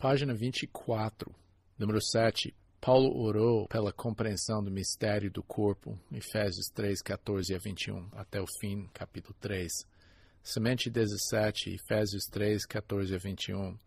Página 24. Número 7. Paulo orou pela compreensão do mistério do corpo, Efésios 3, 14 a 21, até o fim, capítulo 3. Semente 17, Efésios 3, 14 a 21.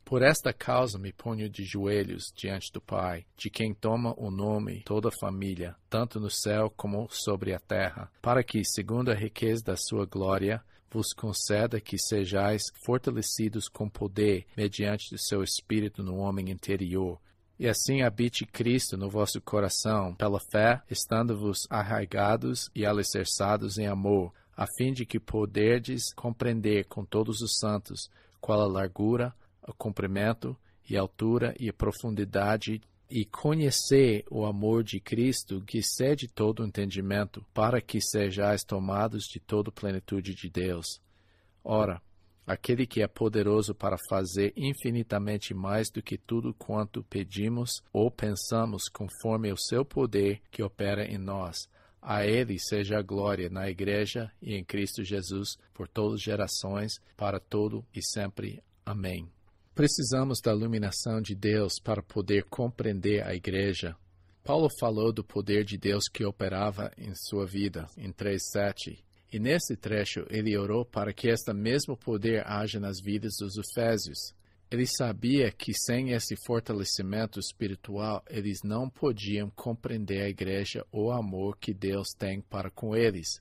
Por esta causa me ponho de joelhos diante do Pai, de quem toma o nome toda a família, tanto no céu como sobre a terra, para que, segundo a riqueza da sua glória, vos conceda que sejais fortalecidos com poder, mediante do seu Espírito no homem interior, e assim habite Cristo no vosso coração, pela fé, estando-vos arraigados e alicerçados em amor, a fim de que poderdes compreender com todos os santos qual a largura, o comprimento e a altura e a profundidade, e conhecer o amor de Cristo, que excede todo o entendimento, para que sejais tomados de toda a plenitude de Deus. Ora, aquele que é poderoso para fazer infinitamente mais do que tudo quanto pedimos ou pensamos, conforme o seu poder que opera em nós. A ele seja a glória na Igreja e em Cristo Jesus, por todas as gerações, para todo e sempre. Amém. Precisamos da iluminação de Deus para poder compreender a Igreja. Paulo falou do poder de Deus que operava em sua vida, em 3:7. E nesse trecho ele orou para que este mesmo poder haja nas vidas dos efésios. Ele sabia que sem esse fortalecimento espiritual, eles não podiam compreender a Igreja ou o amor que Deus tem para com eles.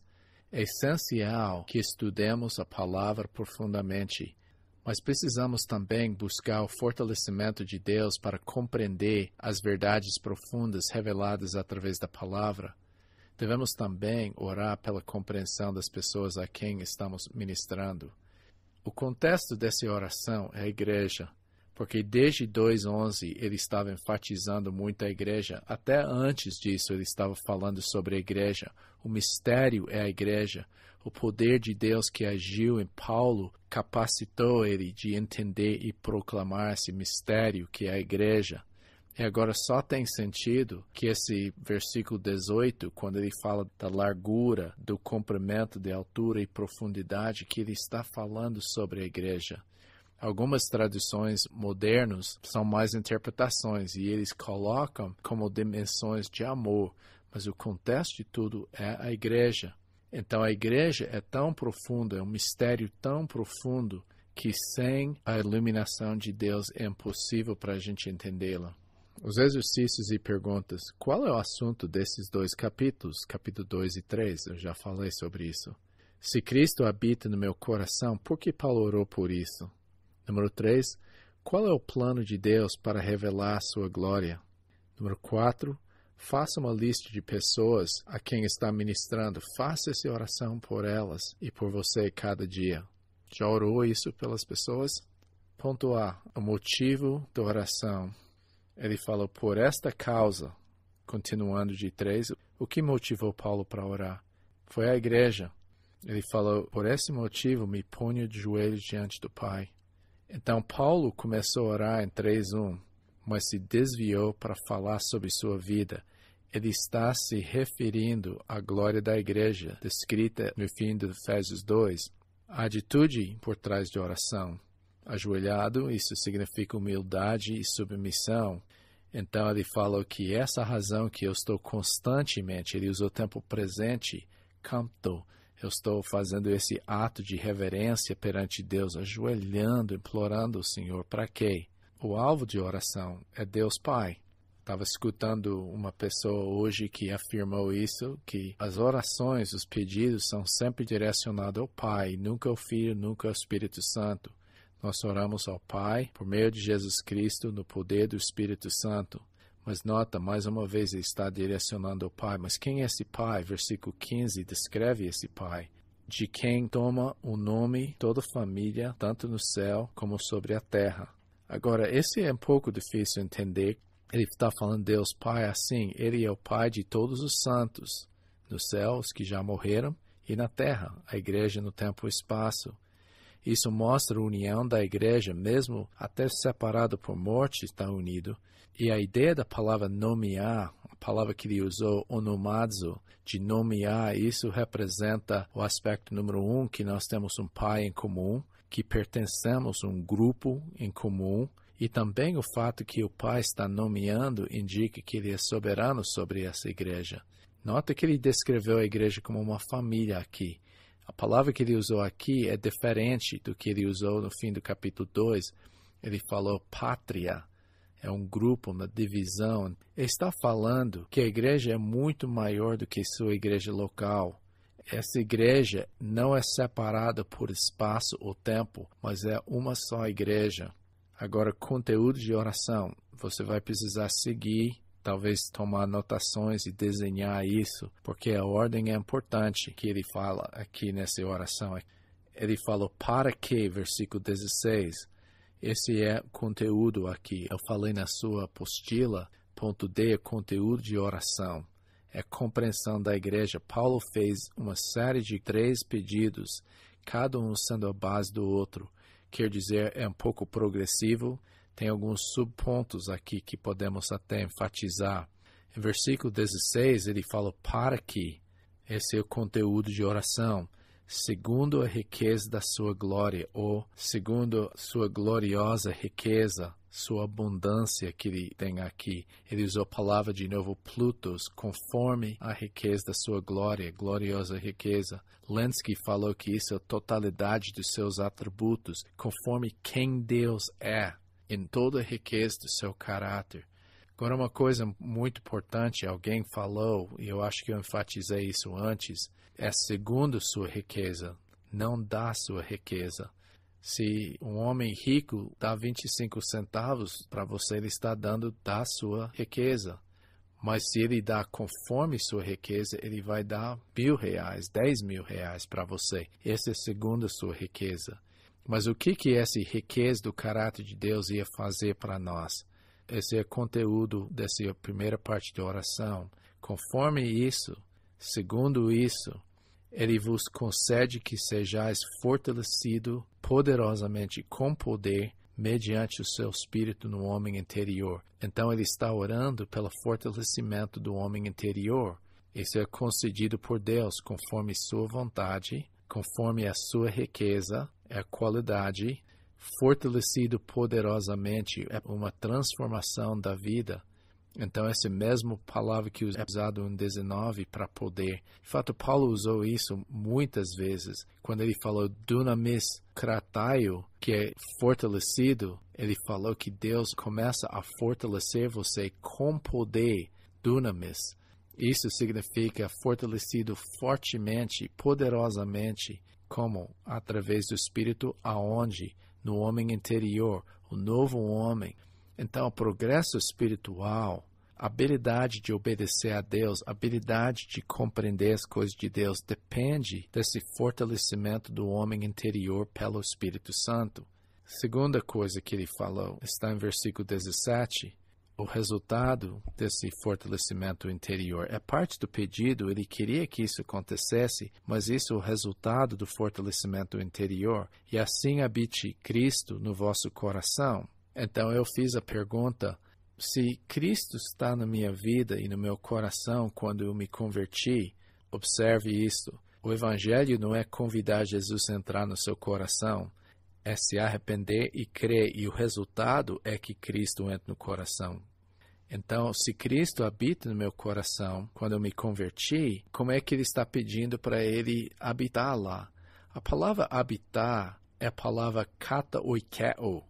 É essencial que estudemos a palavra profundamente, mas precisamos também buscar o fortalecimento de Deus para compreender as verdades profundas reveladas através da palavra. Devemos também orar pela compreensão das pessoas a quem estamos ministrando. O contexto dessa oração é a Igreja, porque desde 2:11 ele estava enfatizando muito a Igreja. Até antes disso ele estava falando sobre a Igreja. O mistério é a Igreja. O poder de Deus que agiu em Paulo capacitou ele de entender e proclamar esse mistério que é a Igreja. E agora só tem sentido que esse versículo 18, quando ele fala da largura, do comprimento, de altura e profundidade, que ele está falando sobre a Igreja. Algumas traduções modernas são mais interpretações e eles colocam como dimensões de amor, mas o contexto de tudo é a Igreja. Então a Igreja é tão profunda, é um mistério tão profundo, que sem a iluminação de Deus é impossível para a gente entendê-la. Os exercícios e perguntas. Qual é o assunto desses dois capítulos, capítulo 2 e 3? Eu já falei sobre isso. Se Cristo habita no meu coração, por que Paulo orou por isso? Número 3. Qual é o plano de Deus para revelar a sua glória? Número 4. Faça uma lista de pessoas a quem está ministrando. Faça essa oração por elas e por você cada dia. Já orou isso pelas pessoas? Ponto A. O motivo da oração. Ele falou, por esta causa, continuando de 3, o que motivou Paulo para orar? Foi a Igreja. Ele falou, por esse motivo me ponho de joelhos diante do Pai. Então Paulo começou a orar em 3:1, mas se desviou para falar sobre sua vida. Ele está se referindo à glória da Igreja, descrita no fim de Efésios 2. A atitude por trás de oração. Ajoelhado, isso significa humildade e submissão. Então ele falou que essa razão que eu estou constantemente, ele usou o tempo presente, canto, eu estou fazendo esse ato de reverência perante Deus, ajoelhando, implorando o Senhor. Para quê? O alvo de oração é Deus Pai. Estava escutando uma pessoa hoje que afirmou isso, que as orações, os pedidos são sempre direcionados ao Pai, nunca ao Filho, nunca ao Espírito Santo. Nós oramos ao Pai por meio de Jesus Cristo no poder do Espírito Santo. Mas nota, mais uma vez, ele está direcionando ao Pai. Mas quem é esse Pai? Versículo 15 descreve esse Pai. De quem toma o nome toda a família, tanto no céu como sobre a terra. Agora, esse é um pouco difícil de entender. Ele está falando de Deus Pai assim. Ele é o Pai de todos os santos, nos céus que já morreram, e na terra, a Igreja no tempo e espaço. Isso mostra a união da Igreja, mesmo até separado por morte, está unido. E a ideia da palavra nomear, a palavra que ele usou, onomazo, de nomear, isso representa o aspecto número 1, que nós temos um Pai em comum, que pertencemos a um grupo em comum E também o fato que o Pai está nomeando indica que ele é soberano sobre essa igreja. Nota que ele descreveu a igreja como uma família aqui. A palavra que ele usou aqui é diferente do que ele usou no fim do capítulo 2. Ele falou pátria. É um grupo, uma divisão. Ele está falando que a igreja é muito maior do que sua igreja local. Essa igreja não é separada por espaço ou tempo, mas é uma só igreja. Agora, conteúdo de oração. Você vai precisar seguir, talvez tomar anotações e desenhar isso, porque a ordem é importante que ele fala aqui nessa oração. Ele falou para que, versículo 16. Esse é conteúdo aqui. Eu falei na sua apostila, ponto D é conteúdo de oração. É compreensão da igreja. Paulo fez uma série de 3 pedidos, cada um sendo a base do outro. Quer dizer, é um pouco progressivo. Tem alguns subpontos aqui que podemos até enfatizar. Em versículo 16, ele fala para que. Esse é o conteúdo de oração. Segundo a riqueza da sua glória, ou segundo sua gloriosa riqueza, sua abundância que ele tem aqui. Ele usou a palavra de novo, plutos, conforme a riqueza da sua glória, gloriosa riqueza. Lenski falou que isso é a totalidade dos seus atributos, conforme quem Deus é, em toda a riqueza do seu caráter. Agora, uma coisa muito importante, alguém falou, e eu acho que eu enfatizei isso antes, é segundo sua riqueza, não dá sua riqueza. Se um homem rico dá 25 centavos para você, ele está dando da sua riqueza. Mas se ele dá conforme sua riqueza, ele vai dar R$1.000, R$10.000 para você. Essa é segundo a sua riqueza. Mas o que essa riqueza do caráter de Deus ia fazer para nós? Esse é o conteúdo dessa primeira parte da oração. Conforme isso, segundo isso, ele vos concede que sejais fortalecido poderosamente com poder mediante o seu espírito no homem interior. Então ele está orando pelo fortalecimento do homem interior. Isso é concedido por Deus conforme sua vontade, conforme a sua riqueza, a qualidade. Fortalecido poderosamente é uma transformação da vida. Então, essa mesma palavra que é usada em 19 para poder. De fato, Paulo usou isso muitas vezes. Quando ele falou dunamis krataio, que é fortalecido, ele falou que Deus começa a fortalecer você com poder, dunamis. Isso significa fortalecido fortemente, poderosamente, como? Através do Espírito, aonde? No homem interior, o novo homem. Então, o progresso espiritual, a habilidade de obedecer a Deus, a habilidade de compreender as coisas de Deus, depende desse fortalecimento do homem interior pelo Espírito Santo. Segunda coisa que ele falou está em versículo 17. O resultado desse fortalecimento interior é parte do pedido. Ele queria que isso acontecesse, mas isso é o resultado do fortalecimento interior. E assim habite Cristo no vosso coração. Então eu fiz a pergunta, se Cristo está na minha vida e no meu coração quando eu me converti, observe isto. O Evangelho não é convidar Jesus a entrar no seu coração, é se arrepender e crer, e o resultado é que Cristo entra no coração. Então, se Cristo habita no meu coração quando eu me converti, como é que ele está pedindo para ele habitar lá? A palavra habitar é a palavra kata oikeo.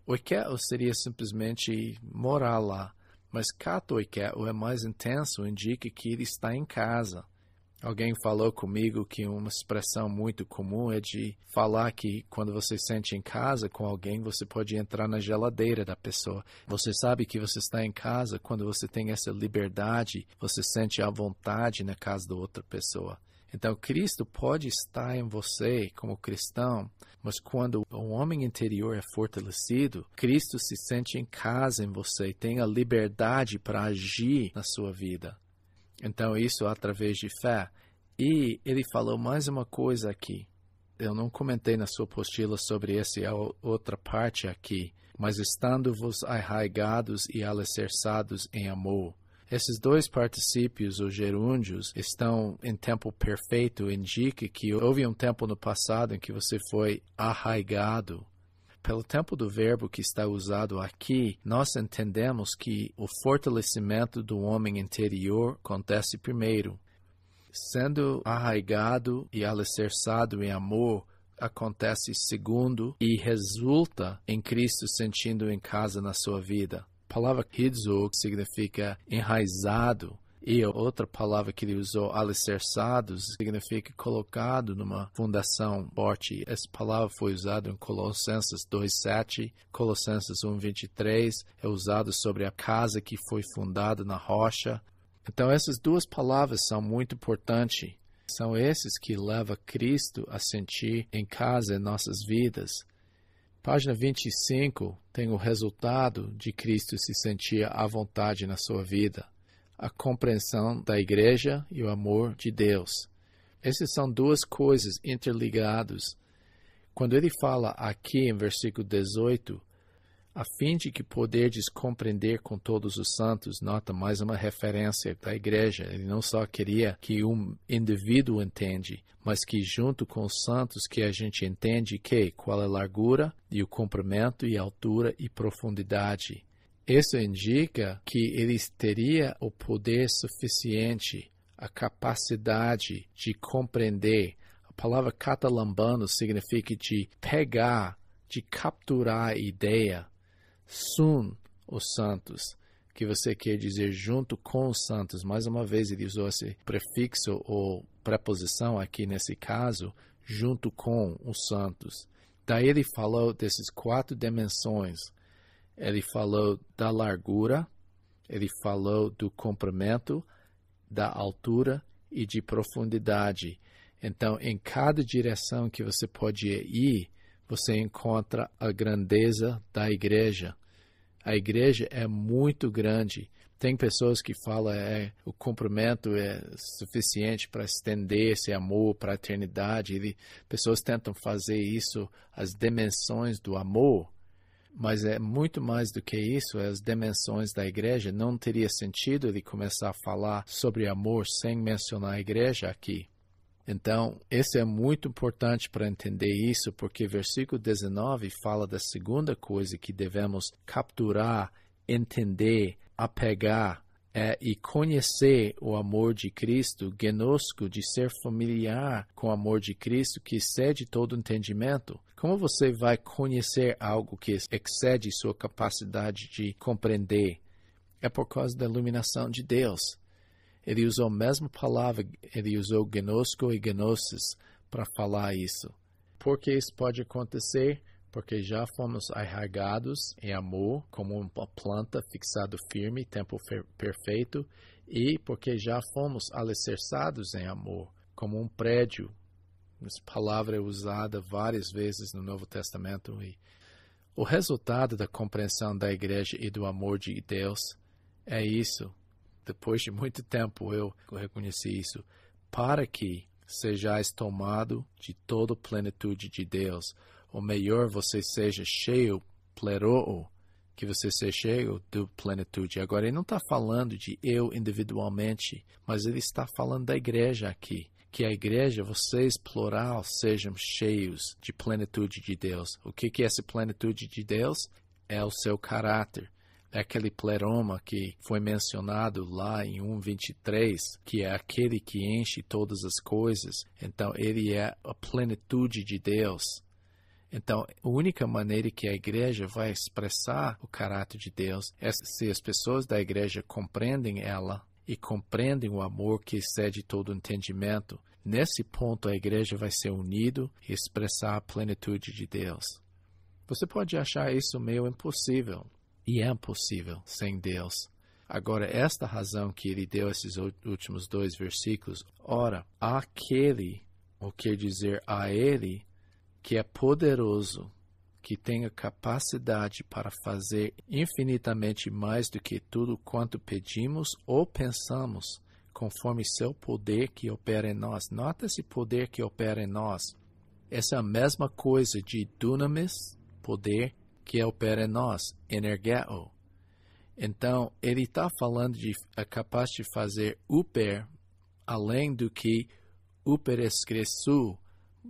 Oikeo seria simplesmente morar lá, mas kata oikeo é mais intenso, indica que ele está em casa. Alguém falou comigo que uma expressão muito comum é de falar que quando você se sente em casa com alguém, você pode entrar na geladeira da pessoa. Você sabe que você está em casa quando você tem essa liberdade, você sente à vontade na casa da outra pessoa. Então, Cristo pode estar em você como cristão, mas quando o homem interior é fortalecido, Cristo se sente em casa em você e tem a liberdade para agir na sua vida. Então, isso através de fé. E ele falou mais uma coisa aqui. Eu não comentei na sua apostila sobre essa outra parte aqui, mas estando-vos arraigados e alicerçados em amor. Esses dois particípios, ou gerúndios, estão em tempo perfeito, indica que houve um tempo no passado em que você foi arraigado. Pelo tempo do verbo que está usado aqui, nós entendemos que o fortalecimento do homem interior acontece primeiro. Sendo arraigado e alicerçado em amor, acontece segundo e resulta em Cristo sentindo em casa na sua vida. A palavra hidzo significa enraizado. E a outra palavra que ele usou, alicerçados, significa colocado numa fundação forte. Essa palavra foi usada em Colossenses 2:7, Colossenses 1:23, é usado sobre a casa que foi fundada na rocha. Então essas duas palavras são muito importantes. São esses que levam Cristo a sentir em casa em nossas vidas. Página 25 tem o resultado de Cristo se sentir à vontade na sua vida. A compreensão da igreja e o amor de Deus. Essas são duas coisas interligadas. Quando ele fala aqui em versículo 18, a fim de que poderdes compreender com todos os santos, nota mais uma referência da igreja. Ele não só queria que um indivíduo entende, mas que junto com os santos que a gente entende qual é a largura e o comprimento e altura e profundidade. Isso indica que eles teriam o poder suficiente, a capacidade de compreender. A palavra catalambano significa de pegar, de capturar a ideia. Sun, os santos, que você quer dizer junto com os santos. Mais uma vez ele usou esse prefixo ou preposição aqui nesse caso, junto com os santos. Daí ele falou dessas 4 dimensões. Ele falou da largura, ele falou do comprimento, da altura e de profundidade. Então, em cada direção que você pode ir, você encontra a grandeza da igreja. A igreja é muito grande. Tem pessoas que falam que o comprimento é suficiente para estender esse amor para a eternidade. Pessoas tentam fazer isso, as dimensões do amor. Mas é muito mais do que isso, as dimensões da igreja. Não teria sentido ele começar a falar sobre amor sem mencionar a igreja aqui. Então, isso é muito importante para entender isso, porque versículo 19 fala da segunda coisa que devemos capturar, entender, apegar e conhecer o amor de Cristo, gnosco, de ser familiar com o amor de Cristo que excede todo entendimento. Como você vai conhecer algo que excede sua capacidade de compreender? É por causa da iluminação de Deus. Ele usou a mesma palavra, ele usou gnosco e gnosis para falar isso. Por que isso pode acontecer? Porque já fomos arraigados em amor, como uma planta fixada firme, tempo perfeito, e porque já fomos alicerçados em amor, como um prédio. Essa palavra é usada várias vezes no Novo Testamento. E o resultado da compreensão da igreja e do amor de Deus é isso. Depois de muito tempo eu reconheci isso. Para que sejais tomado de toda a plenitude de Deus. Ou melhor, você seja cheio, pleroo, que você seja cheio de plenitude. Agora, ele não está falando de eu individualmente, mas ele está falando da igreja aqui. Que a igreja, vocês, plural, sejam cheios de plenitude de Deus. O que é essa plenitude de Deus? É o seu caráter. É aquele pleroma que foi mencionado lá em 1:23, que é aquele que enche todas as coisas. Então, ele é a plenitude de Deus. Então, a única maneira que a igreja vai expressar o caráter de Deus é se as pessoas da igreja compreendem ela e compreendem o amor que excede todo entendimento. Nesse ponto, a igreja vai ser unida e expressar a plenitude de Deus. Você pode achar isso meio impossível. E é impossível sem Deus. Agora, esta razão que ele deu esses últimos 2 versículos, ora, aquele, ou quer dizer a ele, que é poderoso, que tem a capacidade para fazer infinitamente mais do que tudo quanto pedimos ou pensamos, conforme seu poder que opera em nós. Nota esse poder que opera em nós. Essa é a mesma coisa de dunamis, poder, que opera em nós, energeo. Então, ele está falando de é capaz de fazer uper, além do que uper excressu,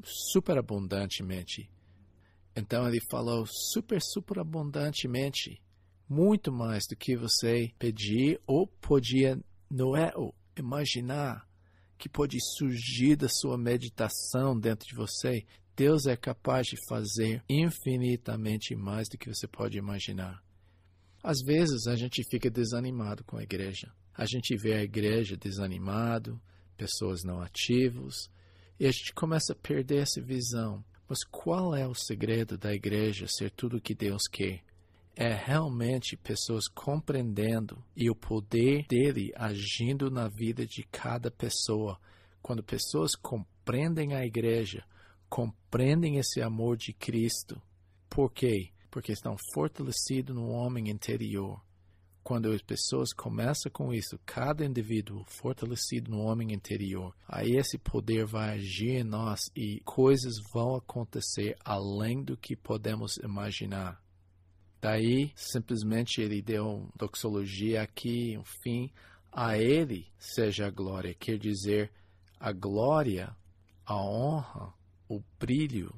superabundantemente. Então ele falou superabundantemente, muito mais do que você pedir ou podia imaginar, que pode surgir da sua meditação dentro de você. Deus é capaz de fazer infinitamente mais do que você pode imaginar. Às vezes a gente fica desanimado com a igreja. A gente vê a igreja desanimado, pessoas não ativas, e a gente começa a perder essa visão. Mas qual é o segredo da igreja ser tudo o que Deus quer? É realmente pessoas compreendendo e o poder dele agindo na vida de cada pessoa. Quando pessoas compreendem a igreja, compreendem esse amor de Cristo. Por quê? Porque estão fortalecidos no homem interior. Quando as pessoas começam com isso, cada indivíduo fortalecido no homem interior, aí esse poder vai agir em nós e coisas vão acontecer além do que podemos imaginar. Daí, simplesmente ele deu uma doxologia aqui, um fim. A ele seja a glória. Quer dizer, a glória, a honra, o brilho,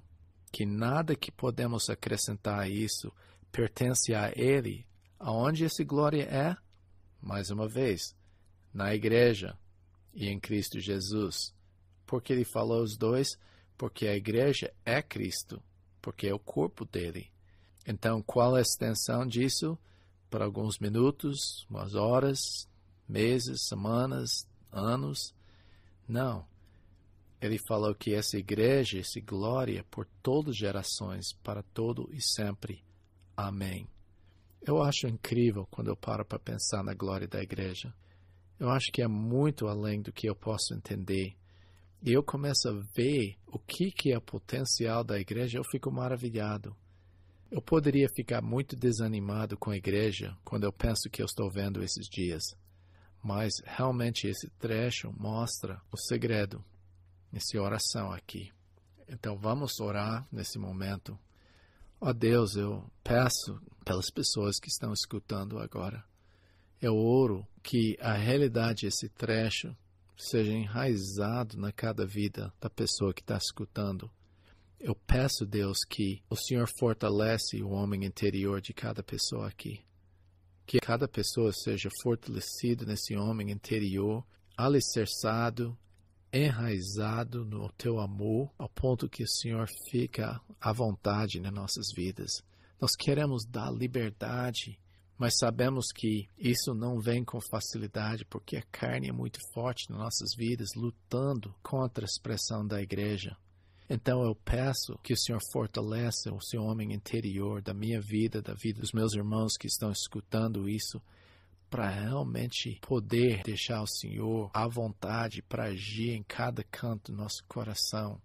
que nada que podemos acrescentar a isso pertence a ele. Aonde essa glória é? Mais uma vez, na igreja e em Cristo Jesus. Por que ele falou os dois? Porque a igreja é Cristo, porque é o corpo dele. Então, qual é a extensão disso? Para alguns minutos, umas horas, meses, semanas, anos? Não. Ele falou que essa igreja, essa glória, por todas as gerações, para todo e sempre. Amém. Eu acho incrível quando eu paro para pensar na glória da igreja. Eu acho que é muito além do que eu posso entender. E eu começo a ver o que é o potencial da igreja, eu fico maravilhado. Eu poderia ficar muito desanimado com a igreja quando eu penso que eu estou vendo esses dias. Mas realmente esse trecho mostra o segredo nessa oração aqui. Então vamos orar nesse momento. Ó Deus, eu peço pelas pessoas que estão escutando agora. Eu oro que a realidade desse trecho seja enraizado na cada vida da pessoa que está escutando. Eu peço, Deus, que o Senhor fortalece o homem interior de cada pessoa aqui. Que cada pessoa seja fortalecida nesse homem interior, alicerçado, enraizado no teu amor, ao ponto que o Senhor fica à vontade nas nossas vidas. Nós queremos dar liberdade, mas sabemos que isso não vem com facilidade, porque a carne é muito forte nas nossas vidas, lutando contra a expressão da igreja. Então eu peço que o Senhor fortaleça o seu homem interior, da minha vida, da vida dos meus irmãos que estão escutando isso, para realmente poder deixar o Senhor à vontade para agir em cada canto do nosso coração.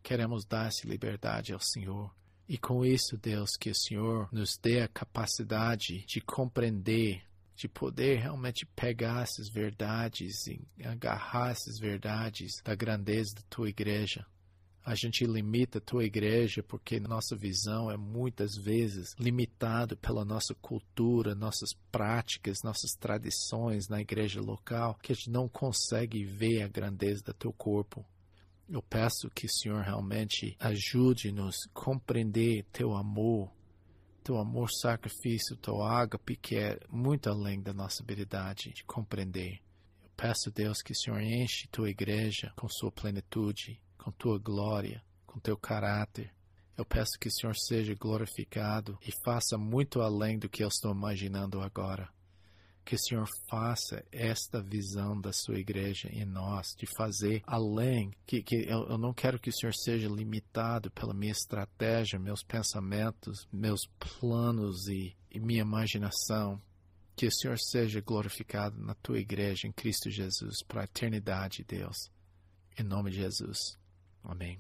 Queremos dar essa liberdade ao Senhor. E com isso, Deus, que o Senhor nos dê a capacidade de compreender, de poder realmente pegar essas verdades e agarrar essas verdades da grandeza da Tua igreja. A gente limita a Tua igreja porque nossa visão é muitas vezes limitada pela nossa cultura, nossas práticas, nossas tradições na igreja local, que a gente não consegue ver a grandeza do Teu corpo. Eu peço que o Senhor realmente ajude-nos a compreender Teu amor sacrifício, Teu ágape, que é muito além da nossa habilidade de compreender. Eu peço, Deus, que o Senhor enche Tua igreja com Sua plenitude, com Tua glória, com Teu caráter. Eu peço que o Senhor seja glorificado e faça muito além do que eu estou imaginando agora. Que o Senhor faça esta visão da Sua igreja em nós, de fazer além, que eu não quero que o Senhor seja limitado pela minha estratégia, meus pensamentos, meus planos e minha imaginação. Que o Senhor seja glorificado na Tua igreja em Cristo Jesus, para a eternidade, Deus. Em nome de Jesus. Amém.